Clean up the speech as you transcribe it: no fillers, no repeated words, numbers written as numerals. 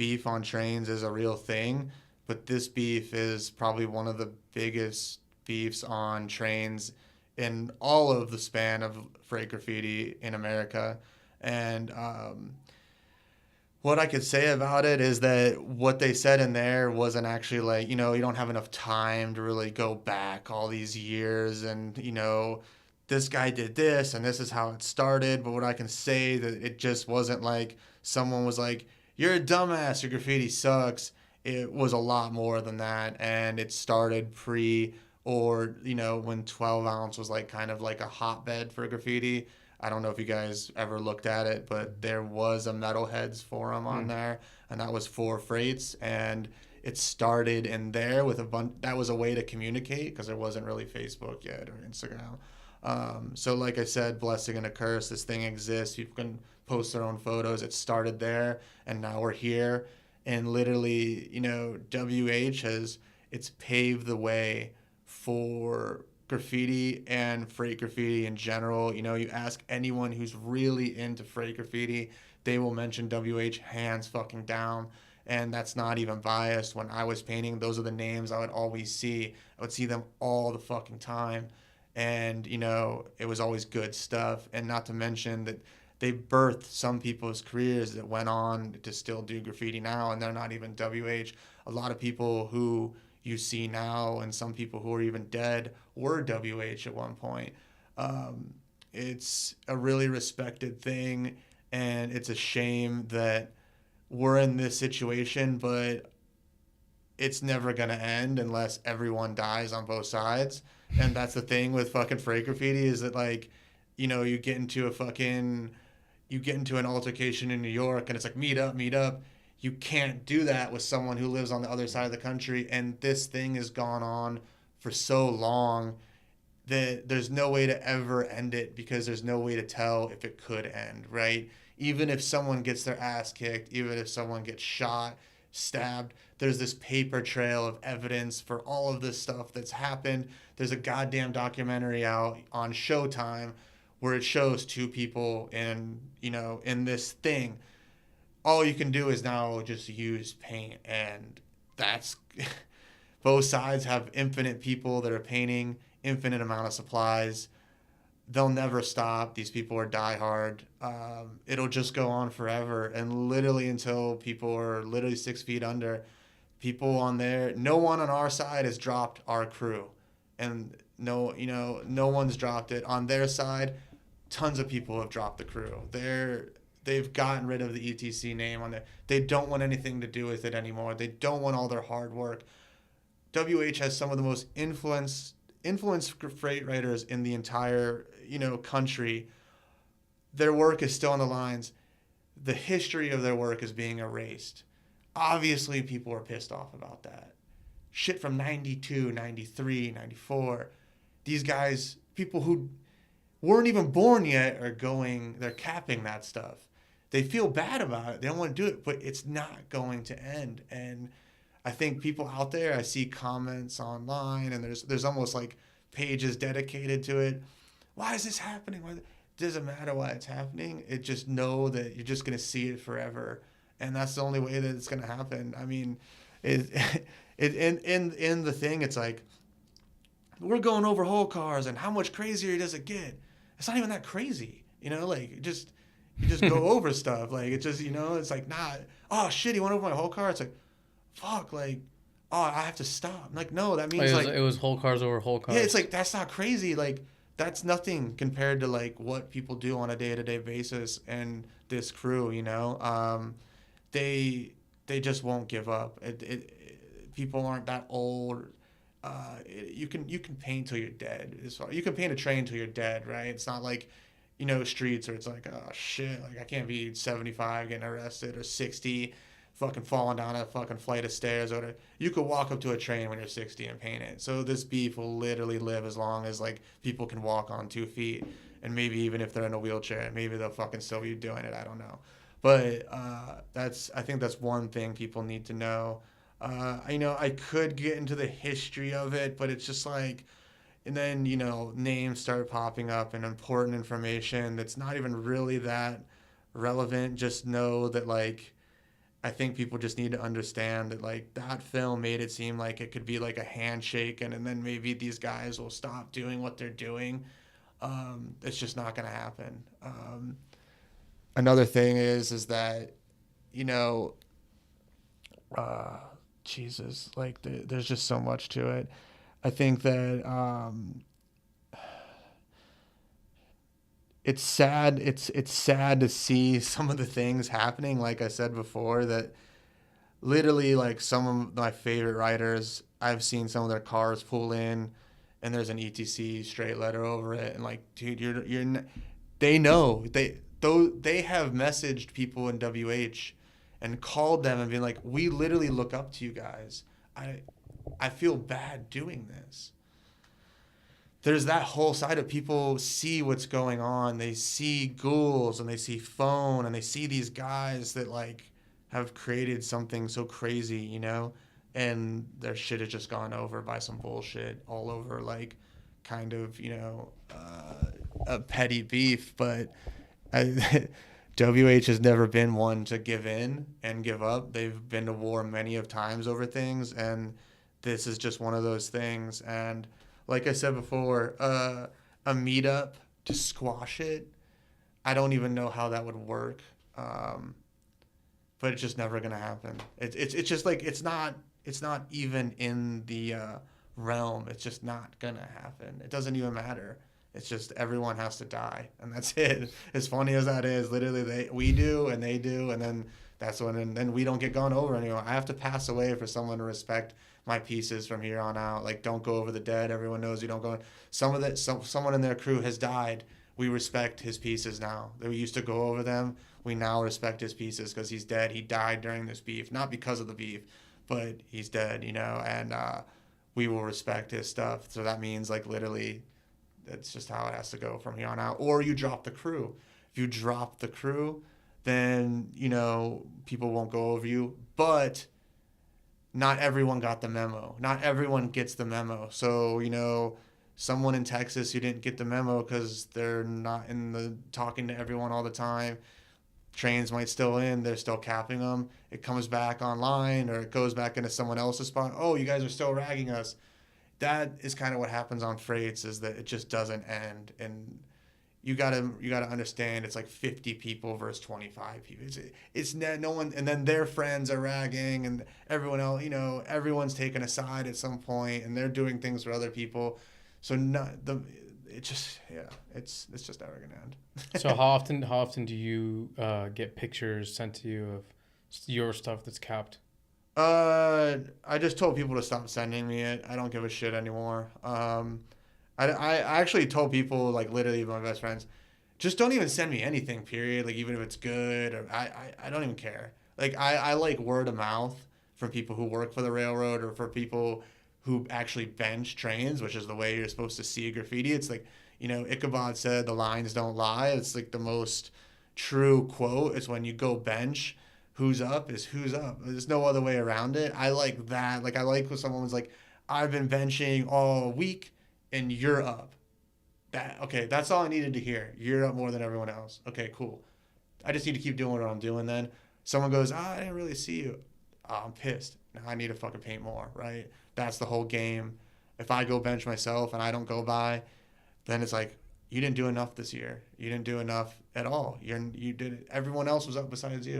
beef on trains is a real thing, but this beef is probably one of the biggest beefs on trains in all of the span of freight graffiti in America. And what I could say about it is that what they said in there wasn't actually like, you know, you don't have enough time to really go back all these years and, you know, this guy did this and this is how it started. But what I can say that it just wasn't like someone was like, you're a dumbass, your graffiti sucks. It was a lot more than that. And it started pre or, you know, when 12 ounce was like kind of like a hotbed for graffiti. I don't know if you guys ever looked at it, but there was a Metalheads forum on there, and that was for freights, and it started in there with a bunch. That was a way to communicate because there wasn't really Facebook yet or Instagram. So, like I said, blessing and a curse. This thing exists. People can post their own photos. It started there, and now we're here. And literally, you know, WH has it's paved the way for graffiti and freight graffiti in general. You know, you ask anyone who's really into freight graffiti, they will mention WH hands fucking down. And that's not even biased. When I was painting, those are the names I would always see. I would see them all the fucking time. And, you know, it was always good stuff. And not to mention that they birthed some people's careers that went on to still do graffiti now, and they're not even WH. A lot of people who you see now and some people who are even dead were WH at one point. It's a really respected thing, and it's a shame that we're in this situation, but it's never going to end unless everyone dies on both sides. And that's the thing with fucking freight graffiti is that, like, you know, you get into an altercation in New York and it's like, meet up, meet up. You can't do that with someone who lives on the other side of the country. And this thing has gone on for so long that there's no way to ever end it because there's no way to tell if it could end, right? Even if someone gets their ass kicked, even if someone gets shot, stabbed, there's this paper trail of evidence for all of this stuff that's happened. There's a goddamn documentary out on Showtime where it shows two people in this thing. All you can do is now just use paint, and that's both sides have infinite people that are painting, infinite amount of supplies. They'll never stop. These people are diehard. It'll just go on forever, and literally until people are literally 6 feet under. People on there, no one on our side has dropped our crew, and no one's dropped it on their side. Tons of people have dropped the crew. They've gotten rid of the ETC name on there. They don't want anything to do with it anymore. They don't want all their hard work. WH has some of the most influenced freight writers in the entire, country. Their work is still on the lines. The history of their work is being erased. Obviously, people are pissed off about that. Shit from 92, 93, 94. These guys, people who weren't even born yet they're capping that stuff. They feel bad about it. They don't want to do it, but it's not going to end. And I think people out there, I see comments online, and there's almost like pages dedicated to it. Why is this happening? It doesn't matter why it's happening. It just know that you're just going to see it forever. And that's the only way that it's going to happen. I mean, in the thing, it's like, we're going over whole cars, and how much crazier does it get? It's not even that crazy, like you just go over stuff. Like it's just, it's like, nah, oh shit, he went over my whole car. It's like, fuck, like, oh, I have to stop. I'm like, no, that means it was whole cars over whole cars. Yeah, it's like, that's not crazy. Like, that's nothing compared to like what people do on a day-to-day basis. And this crew, they just won't give up. People aren't that old. You can paint till you're dead. You can paint a train till you're dead, right? It's not like, streets where it's like, oh shit, like I can't be 75 getting arrested or 60 fucking falling down a fucking flight of stairs or whatever. You could walk up to a train when you're 60 and paint it. So this beef will literally live as long as like people can walk on 2 feet, and maybe even if they're in a wheelchair, maybe they'll fucking still be doing it. I don't know, but I think that's one thing people need to know. I could get into the history of it, but it's just like, and then, names start popping up and important information that's not even really that relevant. Just know that, like, I think people just need to understand that like that film made it seem like it could be like a handshake, and then maybe these guys will stop doing what they're doing. It's just not going to happen. Another thing is that, you know, uh, Jesus, like there's just so much to it. I think that it's sad. It's sad to see some of the things happening. Like I said before, that literally like some of my favorite writers, I've seen some of their cars pull in, and there's an ETC straight letter over it, and like, dude, they know they have messaged people in WH and called them and been like, we literally look up to you guys. I feel bad doing this. There's that whole side of people see what's going on. They see ghouls and they see phone and they see these guys that like have created something so crazy, you know, and their shit has just gone over by some bullshit all over, like kind of, you know, a petty beef. But WH has never been one to give in and give up. They've been to war many of times over things, and this is just one of those things. And like I said before, a meetup to squash it, I don't even know how that would work. But it's just never gonna happen. It's just like it's not even in the realm. It's just not gonna happen. It doesn't even matter. It's just everyone has to die, and that's it. As funny as that is, literally we do and they do, and then that's when and then we don't get gone over anymore. I have to pass away for someone to respect my pieces from here on out. Like, don't go over the dead. Everyone knows you don't go. Someone in their crew has died. We respect his pieces now. We used to go over them. We now respect his pieces because he's dead. He died during this beef, not because of the beef, but he's dead, you know. And we will respect his stuff. So that means like literally, that's just how it has to go from here on out. Or you drop the crew. If you drop the crew, then, you know, people won't go over you. But not everyone got the memo. Not everyone gets the memo. So, you know, someone in Texas who didn't get the memo because they're not in the talking to everyone all the time. Trains might still in, they're still capping them. It comes back online or it goes back into someone else's spot. Oh, you guys are still ragging us. That is kind of what happens on freights, is that it just doesn't end. And you gotta understand, it's like 50 people versus 25 people. It's no one, and then their friends are ragging, and everyone else, you know, everyone's taken a side at some point, and they're doing things for other people. So it's just never gonna end. So how often do you get pictures sent to you of your stuff that's capped? I just told people to stop sending me it. I don't give a shit anymore. I actually told people, like literally my best friends, just don't even send me anything, period. Like even if it's good, or I don't even care. Like I like word of mouth from people who work for the railroad or for people who actually bench trains, which is the way you're supposed to see a graffiti. It's like, you know, Ichabod said the lines don't lie. It's like the most true quote. It's when you go bench, who's up is who's up. There's no other way around it. I like that. Like I like when someone was like, I've been benching all week and you're up. Okay, that's all I needed to hear. You're up more than everyone else. Okay, cool. I just need to keep doing what I'm doing then. Someone goes, I didn't really see you. Oh, I'm pissed. Now I need to fucking paint more, right? That's the whole game. If I go bench myself and I don't go by, then it's like, you didn't do enough this year. You didn't do enough at all. You did it. Everyone else was up besides you.